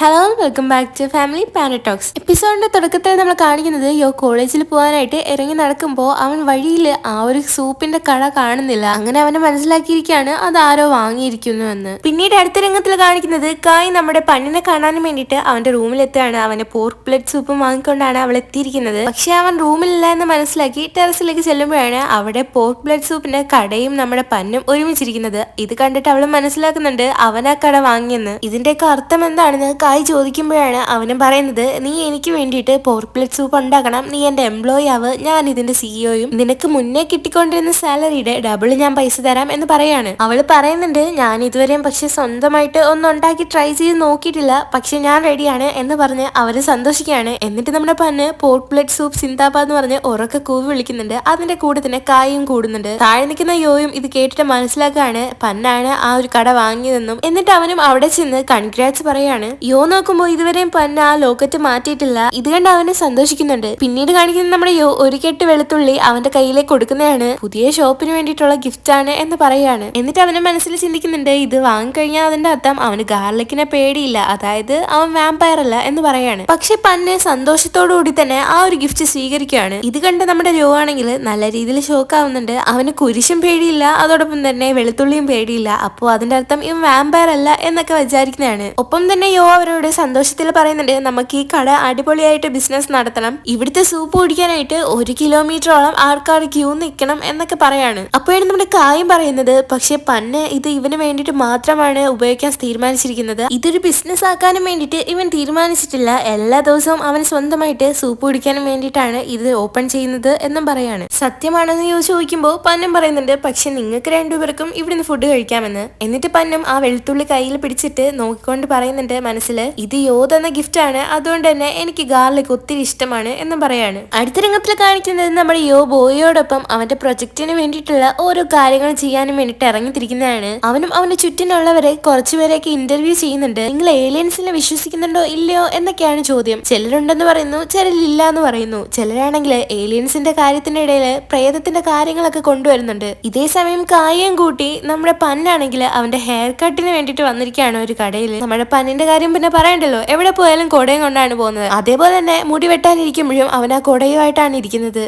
Hello welcome back to family പാനറ്റോക്സ്. എപ്പിസോഡിന്റെ തുടക്കത്തിൽ നമ്മൾ കാണിക്കുന്നത് യോ കോളേജിൽ പോകാനായിട്ട് ഇറങ്ങി നടക്കുമ്പോൾ അവൻ വഴിയിൽ ആ ഒരു സൂപ്പിന്റെ കട കാണുന്നില്ല. അങ്ങനെ അവനെ മനസ്സിലാക്കിയിരിക്കുകയാണ് അത് ആരോ വാങ്ങിയിരിക്കുന്നു എന്ന്. പിന്നീട് അടുത്ത രംഗത്തിൽ കാണിക്കുന്നത് കായ് നമ്മുടെ പണ്ണിനെ കാണാനും വേണ്ടിയിട്ട് അവന്റെ റൂമിലെത്തുകയാണ്. അവന്റെ പോർക്ക് ബ്ലഡ് സൂപ്പും വാങ്ങിക്കൊണ്ടാണ് അവൾ എത്തിയിരിക്കുന്നത്. പക്ഷെ അവൻ റൂമിലില്ല എന്ന് മനസ്സിലാക്കി ടെറസിലേക്ക് ചെല്ലുമ്പോഴാണ് അവിടെ പോർക്ക് ബ്ലഡ് സൂപ്പിന്റെ കടയും നമ്മുടെ പന്നും ഒരുമിച്ചിരിക്കുന്നത്. ഇത് കണ്ടിട്ട് അവൾ മനസ്സിലാക്കുന്നുണ്ട് അവൻ ആ കട വാങ്ങിയെന്ന്. ഇതിന്റെയൊക്കെ അർത്ഥം എന്താണെന്ന് കായ് ചോദിക്കുമ്പോഴാണ് അവനും പറയുന്നത്, നീ എനിക്ക് വേണ്ടിയിട്ട് പോർക്ക് ബ്ലഡ് സൂപ്പ് ഉണ്ടാക്കണം, നീ എന്റെ എംപ്ലോയി ആവ്, ഞാൻ ഇതിന്റെ സിഇഒയും, നിനക്ക് മുന്നേ കിട്ടിക്കൊണ്ടിരുന്ന സാലറിയുടെ ഡബിൾ ഞാൻ പൈസ തരാം എന്ന് പറയാണ്. അവള് പറയുന്നുണ്ട്, ഞാൻ ഇതുവരെയും പക്ഷെ സ്വന്തമായിട്ട് ഒന്നുണ്ടാക്കി ട്രൈ ചെയ്ത് നോക്കിയിട്ടില്ല, പക്ഷെ ഞാൻ റെഡിയാണ് എന്ന് പറഞ്ഞ് അവര് സന്തോഷിക്കുകയാണ്. എന്നിട്ട് നമ്മുടെ പന്ന് പോർക്ക് ബ്ലഡ് സൂപ്പ് സിന്താബാദ് എന്ന് പറഞ്ഞ് ഉറക്കെ കൂവി വിളിക്കുന്നുണ്ട്. അതിന്റെ കൂടെ തന്നെ കായും കൂടുന്നുണ്ട്. താഴെ നിൽക്കുന്ന യോയും ഇത് കേട്ടിട്ട് മനസ്സിലാക്കുകയാണ് പന്നാണ് ആ ഒരു കട വാങ്ങിയതെന്നും. എന്നിട്ട് അവനും അവിടെ ചെന്ന് കൺഗ്രാറ്റ്സ് പറയാണ്. യോ നോക്കുമ്പോൾ ഇതുവരെയും പന്ന ആ ലോക്കറ്റ് മാറ്റിയിട്ടില്ല. ഇത് കണ്ട് അവന് സന്തോഷിക്കുന്നുണ്ട്. പിന്നീട് കാണിക്കുന്ന നമ്മുടെ യോ ഒരു കെട്ട് വെളുത്തുള്ളി അവന്റെ കയ്യിലേക്ക് കൊടുക്കുന്നതാണ്. പുതിയ ഷോപ്പിന് വേണ്ടിയിട്ടുള്ള ഗിഫ്റ്റ് ആണ് എന്ന് പറയാണ്. എന്നിട്ട് അവന്റെ മനസ്സിൽ ചിന്തിക്കുന്നുണ്ട്, ഇത് വാങ്ങിക്കഴിഞ്ഞാൽ അതിന്റെ അർത്ഥം അവന് ഗാർലിക്കിനെ പേടിയില്ല, അതായത് അവൻ വാമ്പയർ അല്ല എന്ന് പറയാണ്. പക്ഷെ പന്ന് സന്തോഷത്തോടുകൂടി തന്നെ ആ ഒരു ഗിഫ്റ്റ് സ്വീകരിക്കുകയാണ്. ഇത് കണ്ട് നമ്മുടെ യോ ആണെങ്കിൽ നല്ല രീതിയിൽ ഷോക്ക് ആവുന്നുണ്ട്. അവന് കുരിശും പേടിയില്ല, അതോടൊപ്പം തന്നെ വെളുത്തുള്ളിയും പേടിയില്ല. അപ്പോൾ അതിന്റെ അർത്ഥം ഇവൻ വാമ്പയർ അല്ല എന്നൊക്കെ വിചാരിക്കുന്നതാണ്. ഒപ്പം തന്നെ യോ അവരോട് സന്തോഷത്തിൽ പറയുന്നുണ്ട്, നമുക്ക് ഈ കട അടിപൊളിയായിട്ട് ബിസിനസ് നടത്തണം, ഇവിടുത്തെ സൂപ്പ് കുടിക്കാനായിട്ട് 1 കിലോമീറ്ററോളം ആൾക്കാർ ക്യൂ നിൽക്കണം എന്നൊക്കെ പറയാണ്. അപ്പോഴാണ് നമ്മുടെ കായും പറയുന്നത്, പക്ഷെ പന്ന് ഇത് ഇവന് വേണ്ടിയിട്ട് മാത്രമാണ് ഉപയോഗിക്കാൻ തീരുമാനിച്ചിരിക്കുന്നത്, ഇതൊരു ബിസിനസ് ആക്കാനും വേണ്ടിയിട്ട് ഇവൻ തീരുമാനിച്ചിട്ടില്ല, എല്ലാ ദിവസവും അവൻ സ്വന്തമായിട്ട് സൂപ്പ് കുടിക്കാനും വേണ്ടിയിട്ടാണ് ഇത് ഓപ്പൺ ചെയ്യുന്നത് എന്നും പറയാണ്. സത്യമാണെന്ന് ചോദിക്കുമ്പോൾ പന്നും പറയുന്നുണ്ട്, പക്ഷെ നിങ്ങൾക്ക് രണ്ടുപേർക്കും ഇവിടുന്ന് ഫുഡ് കഴിക്കാമെന്ന്. എന്നിട്ട് പന്നും ആ വെളുത്തുള്ളി കയ്യിൽ പിടിച്ചിട്ട് നോക്കിക്കൊണ്ട് പറയുന്നുണ്ട് മനസ്സിൽ, ഇത് യോ തന്ന ഗിഫ്റ്റ് ആണ്, അതുകൊണ്ട് തന്നെ എനിക്ക് ഗാർലിക് ഒത്തിരി ഇഷ്ടമാണ് എന്നും പറയാണ്. അടുത്ത രംഗത്തിൽ കാണിക്കുന്നത് നമ്മുടെ യോ ബോയോടൊപ്പം അവന്റെ പ്രൊജക്ടിന് വേണ്ടിയിട്ടുള്ള ഓരോ കാര്യങ്ങൾ ചെയ്യാനും വേണ്ടിയിട്ട് ഇറങ്ങിത്തിരിക്കുന്നതാണ്. അവനും അവന്റെ ചുറ്റിനുള്ളവരെ കുറച്ചുപേരെയൊക്കെ ഇന്റർവ്യൂ ചെയ്യുന്നുണ്ട്. നിങ്ങൾ ഏലിയൻസിനെ വിശ്വസിക്കുന്നുണ്ടോ ഇല്ലയോ എന്നൊക്കെയാണ് ചോദ്യം. ചിലരുണ്ടെന്ന് പറയുന്നു, ചിലരില്ല എന്ന് പറയുന്നു. ചിലരാണെങ്കിൽ ഏലിയൻസിന്റെ കാര്യത്തിന്റെ ഇടയിൽ പ്രേതത്തിന്റെ കാര്യങ്ങളൊക്കെ കൊണ്ടുവരുന്നുണ്ട്. ഇതേ സമയം കായം കൂട്ടി നമ്മുടെ പന്നാണെങ്കിൽ അവന്റെ ഹെയർ കട്ടിന് വേണ്ടിയിട്ട് വന്നിരിക്കുകയാണ് ഒരു കടയിൽ. നമ്മുടെ പന്നിന്റെ കാര്യം പിന്നെ പറയണ്ടല്ലോ, എവിടെ പോയാലും കൊടയും കൊണ്ടാണ് പോകുന്നത്. അതേപോലെ തന്നെ മുടി വെട്ടാനിരിക്കുമ്പോഴും അവൻ ആ കൊടയുമായിട്ടാണ് ഇരിക്കുന്നത്.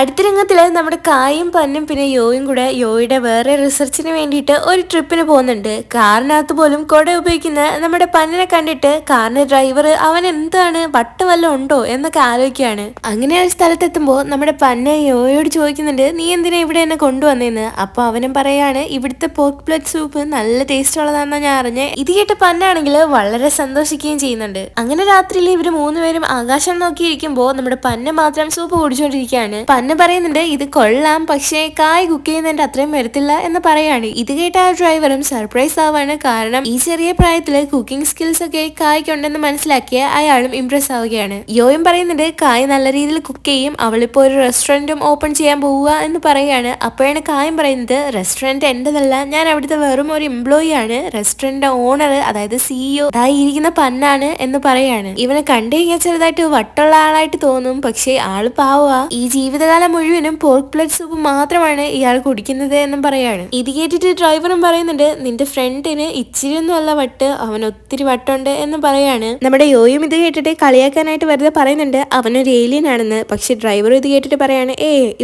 അടുത്ത രംഗത്തില് നമ്മുടെ കായും പന്നും പിന്നെ യോയും കൂടെ യോയുടെ വേറെ റിസർച്ചിന് വേണ്ടിയിട്ട് ഒരു ട്രിപ്പിന് പോകുന്നുണ്ട്. കാറിനകത്ത് പോലും കൊട ഉപയോഗിക്കുന്ന നമ്മുടെ പന്നിനെ കണ്ടിട്ട് കാറിന്റെ ഡ്രൈവർ അവൻ എന്താണ് വട്ടം വല്ലതും ഉണ്ടോ എന്നൊക്കെ ആലോചിക്കുകയാണ്. അങ്ങനെ ഒരു സ്ഥലത്തെത്തുമ്പോൾ നമ്മുടെ പന്ന യോയോട് ചോദിക്കുന്നുണ്ട്, നീ എന്തിനാ ഇവിടെ എന്നെ കൊണ്ടുവന്നേന്ന്. അപ്പൊ അവനും പറയാണ്, ഇവിടുത്തെ പോർക്ക് ബ്ലഡ് സൂപ്പ് നല്ല ടേസ്റ്റ് ഉള്ളതാണെന്നാ ഞാൻ അറിഞ്ഞ്. ഇത് കേട്ട് പന്നാണെങ്കിൽ വളരെ സന്തോഷിക്കുകയും ചെയ്യുന്നുണ്ട്. അങ്ങനെ രാത്രിയിൽ ഇവര് 3 പേരും ആകാശം നോക്കിയിരിക്കുമ്പോൾ നമ്മുടെ പന്ന മാത്രം സൂപ്പ് കുടിച്ചോണ്ടിരിക്കുകയാണ്. പന്ന പറയുന്നുണ്ട്, ഇത് കൊള്ളാം, പക്ഷേ കായ് കുക്ക് ചെയ്യുന്നതിന്റെ അത്രയും വരത്തില്ല എന്ന് പറയാണ്. ഇത് കേട്ട ആ ഡ്രൈവറും സർപ്രൈസ് ആവാണ്. കാരണം ഈ ചെറിയ പ്രായത്തില് കുക്കിംഗ് സ്കിൽസ് ഒക്കെ കായ്ക്കുണ്ടെന്ന് മനസ്സിലാക്കിയ അയാളും ഇംപ്രസ് ആവുകയാണ്. യോയും പറയുന്നുണ്ട്, കായ് നല്ല രീതിയിൽ കുക്ക് ചെയ്യും, അവളിപ്പോ ഒരു റെസ്റ്റോറന്റും ഓപ്പൺ ചെയ്യാൻ പോവുക എന്ന് പറയാണ്. അപ്പോഴാണ് കായും പറയുന്നത്, റെസ്റ്റോറന്റ് എന്റേതല്ല, ഞാൻ അവിടുത്തെ വെറും ഒരു എംപ്ലോയി ആണ്, റെസ്റ്റോറന്റ് ഓണർ അതായത് സിഇഒ ഇരിക്കുന്ന പന്നാണ് എന്ന് പറയാണ്. ഇവനെ കണ്ടു കഴിഞ്ഞാൽ ചെറുതായിട്ട് വട്ടുള്ള ആളായിട്ട് തോന്നും, പക്ഷേ ആള് പാവാ. ഈ ജീവിതകാലം മുഴുവനും പോർക്ക് ബ്ലഡ് സൂപ്പ് മാത്രമാണ് ഇയാൾ കുടിക്കുന്നത് എന്നും പറയാണ്. ഇത് കേട്ടിട്ട് ഡ്രൈവറും പറയുന്നുണ്ട്, നിന്റെ ഫ്രണ്ടിന് ഇച്ചിരി ഒന്നും അല്ല വട്ട്, അവൻ ഒത്തിരി വട്ടുണ്ട് എന്ന് പറയാണ്. നമ്മുടെ യോയും ഇത് കേട്ടിട്ട് കളിയാക്കാനായിട്ട് വെറുതെ പറയുന്നുണ്ട് അവനൊരു ഏലിയൻ ആണെന്ന്. പക്ഷെ ഡ്രൈവറും ഇത് കേട്ടിട്ട് പറയാണ്,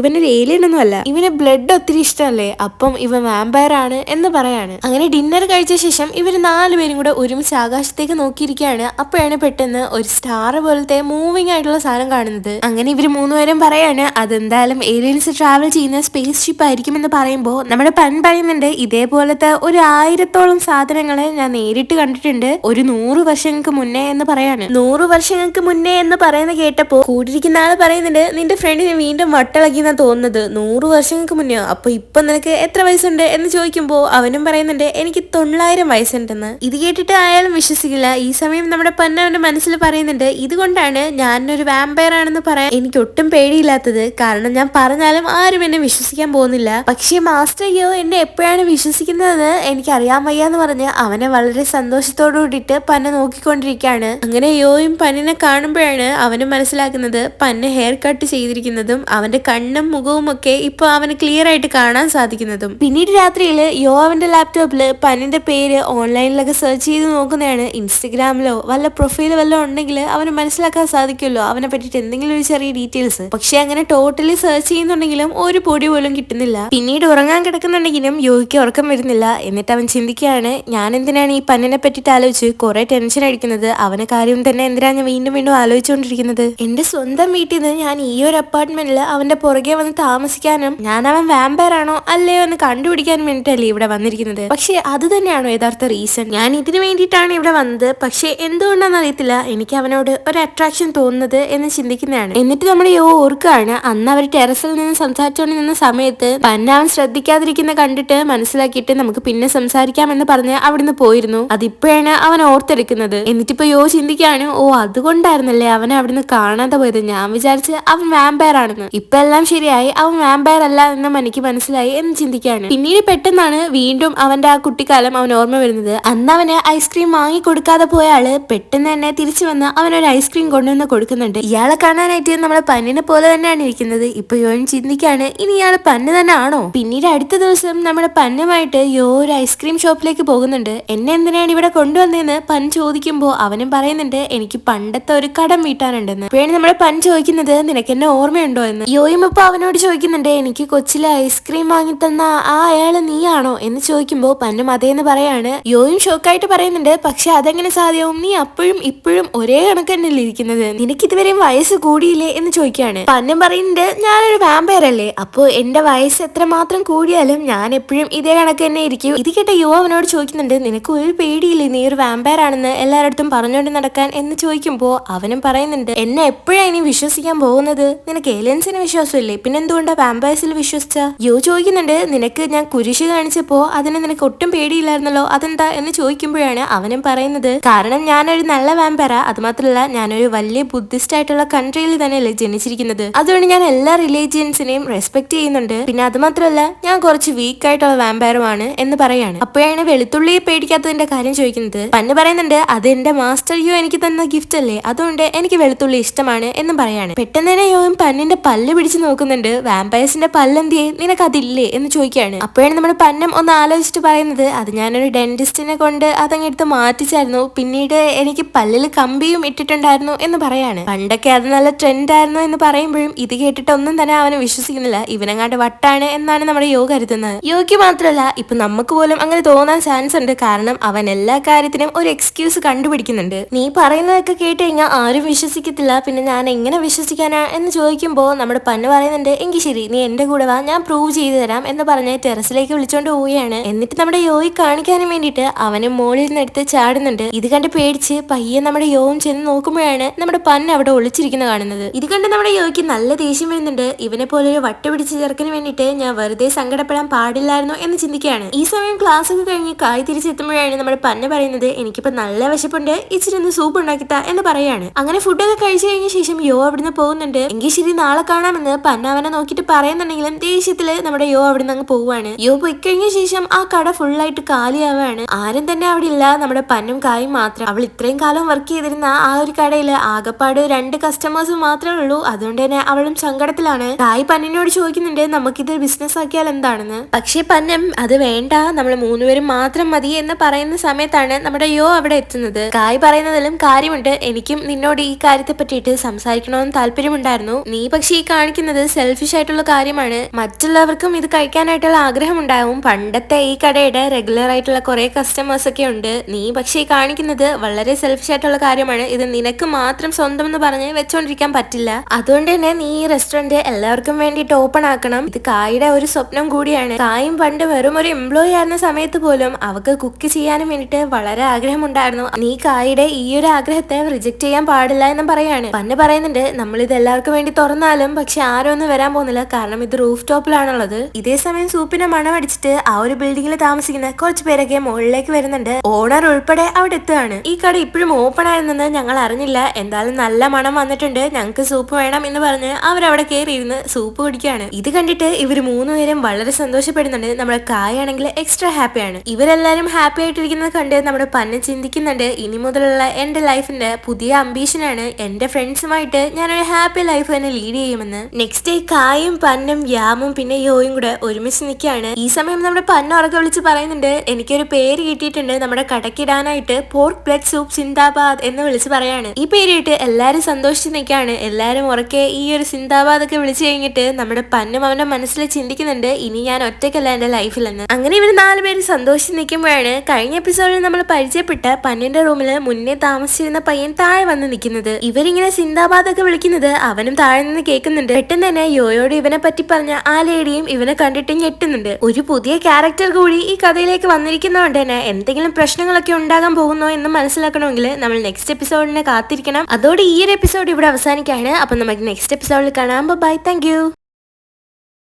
ഇവനൊരു ഏലിയൻ ഒന്നും അല്ല, ഇവന് ബ്ലഡ് ഒത്തിരി ഇഷ്ടമല്ലേ, അപ്പം ഇവൻ വാമ്പയർ ആണ് എന്ന് പറയാണ്. അങ്ങനെ ഡിന്നർ കഴിച്ച ശേഷം ഇവർ 4 പേരും കൂടെ ഒരുമിച്ച് ആകാശത്തേക്ക് നോക്കിയിരിക്കുകയാണ്. അപ്പോഴാണ് പെട്ടെന്ന് ഒരു സ്റ്റാർ പോലത്തെ മൂവിങ് ആയിട്ടുള്ള സാധനം കാണുന്നത്. അങ്ങനെ ഇവർ 3 പേരും പറയാണ്, അതെന്തായാലും ഏലിയൻസ് ട്രാവൽ ചെയ്യുന്ന സ്പേസ് ഷിപ്പ് ആയിരിക്കും എന്ന് പറയുമ്പോൾ നമ്മുടെ പൻ പറയുന്നുണ്ട്, ഇതേപോലത്തെ ഒരു 1000-ഓളം സാധനങ്ങളെ ഞാൻ നേരിട്ട് കണ്ടിട്ടുണ്ട് ഒരു 100 വർഷങ്ങൾക്ക് മുന്നേ എന്ന് പറയാണ്. 100 വർഷങ്ങൾക്ക് മുന്നേ എന്ന് പറയുന്ന കേട്ടപ്പോ കൂടിയിരിക്കുന്ന ആള് പറയുന്നുണ്ട്, നിന്റെ ഫ്രണ്ടിന് വീണ്ടും വട്ടിളക്കിന്നാ തോന്നുന്നത്, 100 വർഷങ്ങൾക്ക് മുന്നേ, അപ്പൊ ഇപ്പൊ നിനക്ക് എത്ര വയസ്സുണ്ട് എന്ന് ചോദിക്കുമ്പോ അവനും പറയുന്നുണ്ട്, എനിക്ക് 900 വയസ്സുണ്ടെന്ന്. ഇത് കേട്ടിട്ട് അയാളും വിശ്വസിക്കില്ല. ഈ സമയം നമ്മുടെ പന്ന അവന്റെ മനസ്സിൽ പറയുന്നുണ്ട്, ഇതുകൊണ്ടാണ് ഞാനൊരു വാമ്പയർ ആണെന്ന് പറയാൻ എനിക്ക് ഒട്ടും പേടിയില്ലാത്തത്. കാരണം ഞാൻ പറഞ്ഞാലും ആരും എന്നെ വിശ്വസിക്കാൻ പോകുന്നില്ല. പക്ഷേ മാസ്റ്റർ യോ എന്നെ എപ്പോഴാണ് വിശ്വസിക്കുന്നതെന്ന് എനിക്ക് അറിയാൻ വയ്യാന്ന് പറഞ്ഞ് അവനെ വളരെ സന്തോഷത്തോടു കൂടിയിട്ട് പന്ന നോക്കിക്കൊണ്ടിരിക്കുകയാണ്. അങ്ങനെ യോയും പന്നിനെ കാണുമ്പോഴാണ് അവന് മനസ്സിലാക്കുന്നത് പന്ന ഹെയർ കട്ട് ചെയ്തിരിക്കുന്നതും അവന്റെ കണ്ണും മുഖവും ഒക്കെ ഇപ്പൊ അവന് ക്ലിയർ ആയിട്ട് കാണാൻ സാധിക്കുന്നതും. പിന്നീട് രാത്രിയിൽ യോ അവന്റെ ലാപ്ടോപ്പില് പന്നിന്റെ പേര് ഓൺലൈനിലൊക്കെ സെർച്ച് ചെയ്ത് നോക്കുന്നതാണ്. ഇൻസ്റ്റഗ്രാമിലോ വല്ല പ്രൊഫൈലോ വല്ലതും ഉണ്ടെങ്കിൽ അവന് മനസ്സിലാക്കാൻ സാധിക്കുമല്ലോ അവനെ പറ്റിയിട്ട് എന്തെങ്കിലും ഒരു ചെറിയ ഡീറ്റെയിൽസ്. പക്ഷെ അങ്ങനെ ടോട്ടലി സെർച്ച് ചെയ്യുന്നുണ്ടെങ്കിലും ഒരു പൊടി പോലും കിട്ടുന്നില്ല. പിന്നീട് ഉറങ്ങാൻ കിടക്കുന്നുണ്ടെങ്കിലും യോയ്ക്ക് ഉറക്കം വരുന്നില്ല. എന്നിട്ട് അവൻ ചിന്തിക്കുകയാണ്, ഞാൻ എന്തിനാണ് ഈ പന്നിനെ പറ്റിയിട്ട് ആലോചിച്ച് കുറെ ടെൻഷൻ അടിക്കുന്നത്? അവനെ കാര്യം തന്നെ എന്തിനാണ് ഞാൻ വീണ്ടും വീണ്ടും ആലോചിച്ചുകൊണ്ടിരിക്കുന്നത്? എന്റെ സ്വന്തം വീട്ടിൽ നിന്ന് ഞാൻ ഈ ഒരു അപ്പാർട്ട്മെന്റിൽ അവന്റെ പുറകെ വന്ന് താമസിക്കാനും ഞാൻ അവൻ വാമ്പയർ ആണോ അല്ലയോ എന്ന് കണ്ടുപിടിക്കാൻ വേണ്ടിയിട്ടല്ലേ ഇവിടെ വന്നിരിക്കുന്നത്. പക്ഷെ അത് തന്നെയാണോ യഥാർത്ഥ റീസൺ? ഞാൻ ഇതിനു വേണ്ടിയിട്ടാണ് ഇവിടെ വന്നത്. പക്ഷെ എന്തുകൊണ്ടാണെന്ന് അറിയത്തില്ല എനിക്ക് അവനോട് ഒരു അട്രാക്ഷൻ തോന്നുന്നത് എന്ന് ചിന്തിക്കുന്നതാണ്. എന്നിട്ട് നമ്മുടെ യോ ഓർക്കുകയാണ്, അന്ന് അവർ ടെറസിൽ നിന്ന് സംസാരിച്ചുകൊണ്ട് നിന്ന സമയത്ത് പന്ന അവൻ ശ്രദ്ധിക്കാതിരിക്കുന്ന കണ്ടിട്ട് മനസ്സിലാക്കിയിട്ട് നമുക്ക് പിന്നെ സംസാരിക്കാമെന്ന് പറഞ്ഞ് അവിടുന്ന് പോയിരുന്നു. അതിപ്പോഴാണ് അവൻ ഓർത്തെടുക്കുന്നത്. എന്നിട്ടിപ്പോ യോ ചിന്തിക്കുകയാണ്, ഓ അതുകൊണ്ടായിരുന്നല്ലേ അവനെ അവിടുന്ന് കാണാതെ പോയത്. ഞാൻ വിചാരിച്ച് അവൻ വാമ്പയർ ആണെന്ന്. ഇപ്പൊ എല്ലാം ശരിയായി, അവൻ വാമ്പയർ അല്ല എന്നും എനിക്ക് മനസ്സിലായി എന്ന് ചിന്തിക്കുകയാണ്. പിന്നീട് പെട്ടെന്നാണ് വീണ്ടും അവന്റെ ആ കുട്ടിക്കാലം അവൻ ഓർമ്മ വരുന്നത്. അന്ന് അവന് ഐസ്ക്രീം വാങ്ങി കൊടുക്കാതെ പോയ ആള് പെട്ടെന്ന് തന്നെ തിരിച്ചു വന്ന് അവനൊരു ഐസ്ക്രീം കൊണ്ടുവന്ന് കൊടുക്കുന്നുണ്ട്. ഇയാളെ കാണാനായിട്ട് നമ്മുടെ പന്നിനെ പോലെ തന്നെയാണ് ഇരിക്കുന്നത്. ഇപ്പൊ യോൻ ചിന്തിക്കാണ്, ഇനി ഇയാള് പന്ന് തന്നെ ആണോ? പിന്നീട് അടുത്ത ദിവസം നമ്മുടെ പന്നുമായിട്ട് യോ ഒരു ഐസ്ക്രീം ഷോപ്പിലേക്ക് പോകുന്നുണ്ട്. എന്നെ എന്തിനാണ് ഇവിടെ കൊണ്ടുവന്നതെന്ന് പൻ ചോദിക്കുമ്പോ അവനും പറയുന്നുണ്ട്, എനിക്ക് പണ്ടത്തെ ഒരു കടം വീട്ടാനുണ്ടെന്ന്. അപ്പോഴാണ് നമ്മുടെ പൻ ചോദിക്കുന്നത്, നിനക്ക് എന്നെ ഓർമ്മയുണ്ടോ എന്ന്. യോയും ഇപ്പൊ അവനോട് ചോദിക്കുന്നുണ്ട്, എനിക്ക് കൊച്ചിലെ ഐസ്ക്രീം വാങ്ങി തന്ന ആ അയാള് നീയാണോ എന്ന് ചോദിക്കുമ്പോ പന്നും അതേന്ന് പറയാണ്. യോയും ഷോക്കായിട്ട് പറയുന്നുണ്ട്, പക്ഷെ അതെങ്ങനെ സാധ്യവും? നീ അപ്പോഴും ഇപ്പോഴും ഒരേ കണക്ക് തന്നെയല്ലേ ഇരിക്കുന്നത്, നിനക്ക് ഇതുവരെയും വയസ്സ് കൂടിയില്ലേ എന്ന് ചോദിക്കുകയാണ്. പന്നും പറയുന്നുണ്ട്, ഞാനൊരു വാമ്പയർ അല്ലേ, അപ്പോ എന്റെ വയസ്സ് എത്രമാത്രം കൂടിയാലും ഞാൻ എപ്പോഴും ഇതേ കണക്ക് തന്നെ ഇരിക്കും. ഇത് കേട്ട യോ അവനോട് ചോദിക്കുന്നുണ്ട്, നിനക്ക് ഒരു പേടിയില്ലേ നീ ഒരു വാമ്പയർ ആണെന്ന് എല്ലാവരുടെ പറഞ്ഞുകൊണ്ട് നടക്കാൻ എന്ന് ചോദിക്കുമ്പോ അവനും പറയുന്നുണ്ട്, എന്നെ എപ്പോഴാ ഇനി വിശ്വസിക്കാൻ പോകുന്നത്? നിനക്ക് ഏലിയൻസിന് വിശ്വാസമില്ലേ, പിന്നെ എന്തുകൊണ്ടാ വാമ്പയർസിൽ വിശ്വസിച്ച? യോ ചോദിക്കുന്നുണ്ട്, നിനക്ക് ഞാൻ കുരിശ് കാണിച്ചപ്പോ അതിന് നിനക്ക് ഒട്ടും പേടിയില്ലായിരുന്നല്ലോ, അതെന്താ എന്ന് ചോദിക്കുമ്പോഴാണ് അവനും പറയുന്നത്, കാരണം ഞാനൊരു നല്ല വാമ്പയറാ, അത് മാത്രമല്ല ഞാനൊരു വലിയ ബുദ്ധിസ്റ്റ് ആയിട്ടുള്ള കൺട്രിയിൽ തന്നെയല്ലേ ജനിച്ചിരിക്കുന്നത്, അതുകൊണ്ട് ഞാൻ എല്ലാ റിലീജിയൻസിനെയും റെസ്പെക്ട് ചെയ്യുന്നുണ്ട്. പിന്നെ അത് മാത്രമല്ല ഞാൻ കുറച്ച് വീക്ക് ആയിട്ടുള്ള വാമ്പയറുമാണ് എന്ന് പറയാണ്. അപ്പോഴാണ് വെളുത്തുള്ളിയെ പേടിക്കാത്തതിന്റെ കാര്യം ചോദിക്കുന്നത്. പന്ന് പറയുന്നുണ്ട്, അത് എന്റെ മാസ്റ്റർ യോ എനിക്ക് തന്ന ഗിഫ്റ്റ് അല്ലേ, അതുകൊണ്ട് എനിക്ക് വെളുത്തുള്ളി ഇഷ്ടമാണ് എന്നും പറയാണ്. പെട്ടെന്ന് തന്നെ യോയും പന്നിന്റെ പല്ല് പിടിച്ച് നോക്കുന്നുണ്ട്. വാമ്പയർസിന്റെ പല്ലെന്തിയെ, നിനക്ക് അതില്ലേ എന്ന് ചോദിക്കുകയാണ്. അപ്പോഴാണ് നമ്മുടെ പന്നം ഒന്ന് ആലോചിച്ചിട്ട് പറയുന്നത്, അത് ഞാനൊരു ഡെന്റിസ്റ്റിനെ കൊണ്ട് അതങ്ങെടുത്ത് മാറ്റിച്ചായിരുന്നു, പിന്നീട് എനിക്ക് പല്ലിൽ കമ്പിയും ഇട്ടിട്ടുണ്ടായിരുന്നു എന്ന് പറയാണ്. പണ്ടൊക്കെ അത് നല്ല ട്രെൻഡ് ആയിരുന്നു എന്ന് പറയുമ്പോഴും ഇത് കേട്ടിട്ട് ഒന്നും തന്നെ അവന് വിശ്വസിക്കുന്നില്ല. ഇവനെങ്ങാണ്ട് വട്ടാണ് എന്നാണ് നമ്മുടെ യോ കരുതുന്നത്. യോയ്ക്ക് മാത്രമല്ല ഇപ്പൊ നമുക്ക് പോലും അങ്ങനെ തോന്നാൻ ചാൻസ് ഉണ്ട്. കാരണം അവൻ എല്ലാ കാര്യത്തിനും ഒരു എക്സ്ക്യൂസ് കണ്ടുപിടിക്കുന്നുണ്ട്. നീ പറയുന്നതൊക്കെ കേട്ട് കഴിഞ്ഞാൽ ആരും വിശ്വസിക്കത്തില്ല, പിന്നെ ഞാൻ എങ്ങനെ വിശ്വസിക്കാനാ എന്ന് ചോദിക്കുമ്പോ നമ്മുടെ പന്ന് പറയുന്നുണ്ട്, എങ്കിൽ ശരി നീ എന്റെ കൂടെ വാ, ഞാൻ പ്രൂവ് ചെയ്തു തരാം എന്ന് പറഞ്ഞ് ടെറസിലേക്ക് വിളിച്ചോണ്ട് പോവുകയാണ്. എന്നിട്ട് നമ്മുടെ യോയി കാണിക്കാനും വേണ്ടിയിട്ട് അവന് മോളിൽ നിന്ന് എടുത്ത് ചാടുന്നുണ്ട്. ഇത് കണ്ട് പേടിച്ച് പയ്യെ നമ്മുടെ യോവും ചെന്ന് നോക്കുമ്പോഴാണ് നമ്മുടെ പന്ന് അവിടെ ഒളിച്ചിരിക്കുന്ന കാണുന്നത്. ഇത് കണ്ട് നമ്മുടെ യോയ്ക്ക് നല്ല ദേഷ്യം വരുന്നുണ്ട്. ഇവനെ പോലെ ഒരു വട്ട് പിടിച്ച് ചേർക്കിന് വേണ്ടിയിട്ട് ഞാൻ വെറുതെ സങ്കടപ്പെടാൻ പാടില്ലായിരുന്നു എന്ന് ചിന്തിക്കുകയാണ്. ഈ സമയം ക്ലാസ് ഒക്കെ കഴിഞ്ഞ് കായ് തിരിച്ചെത്തുമ്പോഴാണ് നമ്മുടെ പന്ന് പറയുന്നത്, എനിക്കിപ്പോ നല്ല വിശപ്പുണ്ട്, ഇച്ചിരി ഒന്ന് സൂപ്പ് ഉണ്ടാക്കിത്താ എന്ന് പറയാണ്. അങ്ങനെ ഫുഡൊക്കെ കഴിച്ചു കഴിഞ്ഞ ശേഷം യോ അവിടുന്ന് പോകുന്നുണ്ട്. എങ്കിൽ ശരി നാളെ കാണാമെന്ന് പന്ന അവനെ നോക്കിയിട്ട് പറയുന്നുണ്ടെങ്കിലും ദേഷ്യത്തില് നമ്മുടെ യോ അവിടുന്ന് അങ്ങ് പോവാണ്. യോ പോയി കഴിഞ്ഞ ശേഷം ആ കട ഫുള്ളായിട്ട് കാലിയാവാണ്. ആരും തന്നെ അവിടെ ഇല്ല, നമ്മുടെ പന്നും കായും മാത്രം. അവൾ ഇത്രയും കാലം വർക്ക് ചെയ്തിരുന്ന ആ ഒരു കടയില് ആകെപ്പാട് 2 കസ്റ്റമേഴ്സ് മാത്രമേ ഉള്ളൂ. അതുകൊണ്ട് തന്നെ അവളും സങ്കടത്തിലാണ്. കായ് പന്നിനോട് ചോദിക്കുന്നുണ്ട്, നമുക്കിത് ബിസിനസ് ആക്കിയാൽ എന്താണെന്ന്. പക്ഷെ പന്നം അത് വേണ്ട, നമ്മൾ 3 പേരും മാത്രം മതി എന്ന് പറയുന്ന സമയത്താണ് നമ്മുടെ യോ അവിടെ എത്തുന്നത്. കായ് പറയുന്നതിലും കാര്യമുണ്ട്, എനിക്കും നിന്നോട് ഈ കാര്യത്തെ പറ്റിയിട്ട് സംസാരിക്കണമെന്ന് താല്പര്യമുണ്ടായിരുന്നു. നീ പക്ഷെ ഈ കാണിക്കുന്നത് സെൽഫിഷ് ആയിട്ടുള്ള കാര്യമാണ്. മറ്റുള്ളവർക്കും ഇത് കഴിക്കാനായിട്ടുള്ള ആഗ്രഹം ഉണ്ടാവും. പണ്ടത്തെ ഈ കടയുടെ റെഗുലർ ആയിട്ടുള്ള കുറെ കസ്റ്റമേഴ്സ് ഒക്കെ ഉണ്ട്. നീ പക്ഷെ ഈ കാണിക്കുന്നത് വളരെ സെൽഫിഷ് ആയിട്ടുള്ള കാര്യമാണ്. ഇത് നിനക്ക് മാത്രം സ്വന്തം എന്ന് പറഞ്ഞ് വെച്ചോണ്ടിരിക്കാൻ പറ്റില്ല. അതുകൊണ്ട് തന്നെ നീ ഈ റെസ്റ്റോറന്റ് എല്ലാവർക്കും വേണ്ടിയിട്ട് ഓപ്പൺ ആക്കണം. ഇത് കായുടെ ഒരു സ്വപ്നം കൂടിയാണ്. കായും പണ്ട് വെറും ഒരു എംപ്ലോയി ആയിരുന്ന സമയത്ത് പോലും അവക്ക് കുക്ക് ചെയ്യാനും വേണ്ടിയിട്ട് വളരെ ആഗ്രഹമുണ്ടായിരുന്നു. നീ കായുടെ ഈ ഒരു ആഗ്രഹത്തെ റിജക്ട് ചെയ്യാൻ പാടില്ല എന്നും പറയാണ്. പന്ന് പറയുന്നുണ്ട്, നമ്മൾ ഇത് എല്ലാവർക്കും വേണ്ടി തുറന്നാലും പക്ഷെ ആരും ഒന്നും വരാൻ പോകുന്നില്ല, കാരണം ഇത് റൂഫ് ടോപ്പിലാണുള്ളത്. ഇതേ സമയം സൂപ്പിനെ മണം അടിച്ചിട്ട് ആ ഒരു ബിൽഡിംഗിൽ താമസിക്കുന്ന കുറച്ച് പേരൊക്കെ മുകളിലേക്ക് വരുന്നുണ്ട്. ഓണർ ഉൾപ്പെടെ അവിടെ എത്തുകയാണ്. ഈ കട ഇപ്പോഴും ഓപ്പൺ ആയിരുന്നെന്ന് ഞങ്ങൾ അറിഞ്ഞില്ല. എന്തായാലും നല്ല മണം വന്നിട്ടുണ്ട്, ഞങ്ങൾക്ക് സൂപ്പ് വേണം എന്ന് പറഞ്ഞ് അവരവിടെ കയറി ഇരുന്ന് സൂപ്പ് കുടിക്കുകയാണ്. ഇത് കണ്ടിട്ട് ഇവർ മൂന്നുപേരും വളരെ സന്തോഷപ്പെടുന്നുണ്ട്. നമ്മുടെ കായാണെങ്കിൽ എക്സ്ട്രാ ഹാപ്പിയാണ്. ഇവരെല്ലാരും ഹാപ്പി ആയിട്ടിരിക്കുന്നത് കണ്ട് നമ്മുടെ പന്ന ചിന്തിക്കുന്നുണ്ട്, ഇനി മുതലുള്ള എന്റെ ലൈഫിന്റെ പുതിയ അംബീഷനാണ് എന്റെ ഫ്രണ്ട്സുമായിട്ട് ഞാനൊരു ഹാപ്പി ലൈഫ് തന്നെ ലീഡ് ചെയ്യുമെന്ന്. നെക്സ്റ്റ് ഡേ കായും പന്നും യാമും പിന്നെ യോയും കൂടെ ഒരുമിച്ച് നിൽക്കുകയാണ്. ഈ സമയം നമ്മുടെ പന്ന ഉറക്കെ വിളിച്ച് പറയുന്നുണ്ട്, എനിക്കൊരു പേര് കിട്ടിയിട്ടുണ്ട്, നമ്മുടെ കടക്കിടാനായിട്ട് പോർക്ക് ബ്ലഡ് സൂപ്പ് സിന്ദാബാദ് എന്ന് വിളിച്ച് പറയാണ്. ഈ പേര് കേട്ട് എല്ലാരും സന്തോഷിച്ച് നിൽക്കുകയാണ്. എല്ലാരും ഉറക്കെ ഈ ഒരു സിന്ദാബാദ് ഒക്കെ വിളിച്ചു കഴിഞ്ഞിട്ട് നമ്മുടെ പന്നും അവന്റെ മനസ്സിൽ ചിന്തിക്കുന്നുണ്ട്, ഇനി ഞാൻ ഒറ്റയ്ക്കല്ല എന്റെ ലൈഫിലെന്ന്. അങ്ങനെ ഇവർ 4 പേര് സന്തോഷിച്ച് നിൽക്കുമ്പോഴാണ് കഴിഞ്ഞ എപ്പിസോഡിൽ നമ്മൾ പരിചയപ്പെട്ട പന്നിന്റെ റൂമിൽ മുന്നേ താമസിച്ചിരുന്ന പയ്യൻ താഴെ വന്ന് നിൽക്കുന്നത്. ഇവരിങ്ങനെ സിന്ദാബാദ് ഒക്കെ വിളിക്കുന്നത് അവനും താഴെ നിന്ന് കേൾക്കുന്നുണ്ട്. പെട്ടെന്ന് തന്നെ യോയോട് ഇവനെ പറ്റി പറഞ്ഞ ആ ലേഡിയും ഇവനെ കണ്ടിട്ട് ഞെട്ടുന്നുണ്ട്. ഒരു പുതിയ ക്യാരക്ടർ കൂടി ഈ കഥയിലേക്ക് വന്നിരിക്കുന്നതുകൊണ്ട് തന്നെ എന്തെങ്കിലും പ്രശ്നങ്ങളൊക്കെ ഉണ്ടാകാൻ പോകുന്നോ എന്ന് മനസ്സിലാക്കണമെങ്കിൽ നമ്മൾ നെക്സ്റ്റ് എപ്പിസോഡിനെ കാത്തിരിക്കണം. അതോടെ ഈ ഒരു എപ്പിസോഡ് ഇവിടെ അവസാനിക്കാണ്. അപ്പൊ നമുക്ക് നെക്സ്റ്റ് എപ്പിസോഡിൽ കാണാം. Bye, thank U.